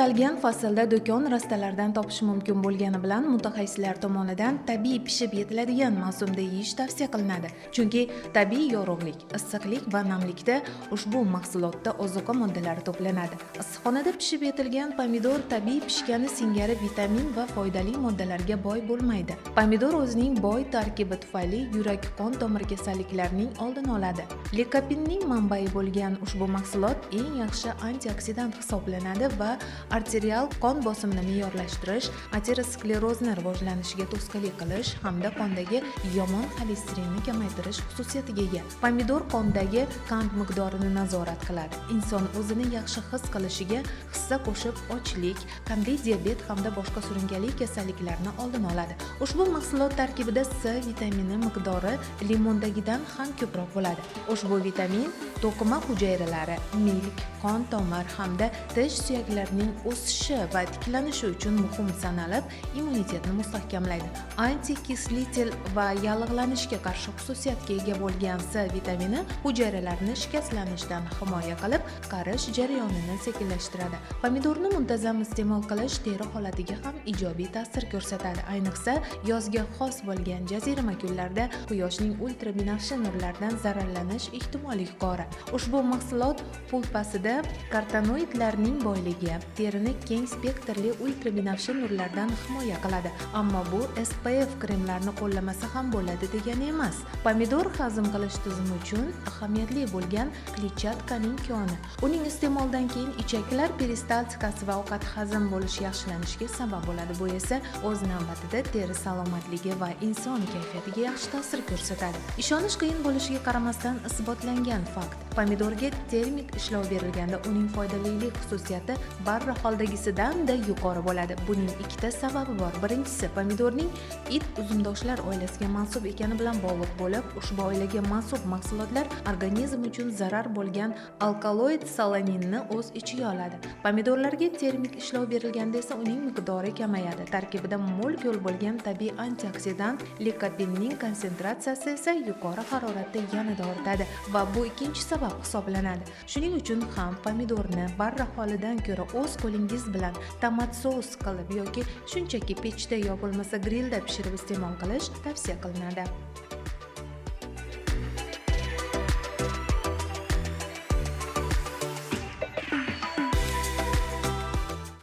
atalgan faslda do'kon rastalardan topish mumkin bo'lgani bilan mutaxassislar tomonidan tabiiy pishib yetiladigan mavsumda yeyish tavsiya qilinadi. Chunki tabiiy yorug'lik, issiqlik va namlikda ushbu mahsulotda ozuqa moddalari to'planadi. Issiqxonada pishib yetilgan pomidor tabiiy pishgani singari vitamin va foydali moddalarga boy bo'lmaydi. Pomidor o'zining boy tarkibi tufayli yurak-qon tomir kasalliklarining oldini oladi. Likopinning manbai bo'lgan ushbu mahsulot eng yaxshi antioksidant hisoblanadi va arterial qon bosimini me'yorlashtirish, aterosklerozni rivojlanishiga to'sqinlik qilish hamda qondagi yomon xolesterinni kamaytirish xususiyatiga ega. Pomidor qondagi qand miqdorini nazorat qiladi. Inson o'zini yaxshi his qilishiga hissa qo'shib, ochlik, qandli diabet hamda boshqa surunkali kasalliklarni oldini oladi. Ushbu mahsulot tarkibida C vitamini miqdori limondagidan ham ko'proq bo'ladi. Ushbu vitamin to'qima hujayralari, milk, qon tomir hamda tish suyaklarining o'sishi va tiklanishi uchun muhim sanalib, immunitetni mustahkamlaydi. Antikislitel va yallig'lanishga qarshi xususiyatga ega bo'lgan C vitamini hujayralarni shikastlanishdan himoya qilib, qarish jarayonini sekinlashtiradi. Pomidorni muntazam iste'mol qilish teri holatiga ham ijobiy ta'sir ko'rsatadi. Ayniqsa, yozga xos bo'lgan jazirama kunlarda quyoshning ultrabinafsha nurlaridan zararlanish ehtimoli yuqori. Ushbu mahsulot pulpasida karotinoidlarning boyligi terini keng spektrli ultrabinafsha nurlardan himoya qiladi. Ammo bu SPF kremlarni qo'llamasa ham bo'ladi degani emas. Pomidor hazm qilish tizimi uchun ahamiyatli bo'lgan kletchatkaning koni. Uning iste'moldan keyin ichaklar peristaltikasi va ovqat hazm bo'lishi yaxshilanishiga sabab bo'ladi. Bu esa o'z navbatida teri salomatligi va inson kayfiyatiga yaxshi ta'sir ko'rsatadi. Ishonish qiyin bo'lishiga qaramasdan isbotlangan fakt. Pomidorga termik ishlov berilganda uning foydalilik xususiyati barra holdagisidan-da yuqori bo'ladi. Buning ikkita sababi bor. Birinchisi, pomidorning it uzumdoshlar oilasiga mansub ekani bilan bog'liq bo'lib, ushbu oilaga mansub mahsulotlar organizm uchun zarar bo'lgan alkaloid salaninni o'z ichiga oladi. Pomidorlarga termik ishlov berilganda esa uning miqdori kamayadi. Tarkibida mo'l ko'l bo'lgan tabiiy antioksidant likopinning konsentratsiyasi esa yuqori haroratda yanada ortadi va bu ikkinchi sabab hisoblanadi. Shuning uchun ham pomidorni barra holidan ko'ra o'z qo'lingiz bilan tomat sos qilib yoki shunchaki pechda yo bo'lmasa grillda pishirib iste'mol qilish tavsiya qilinadi.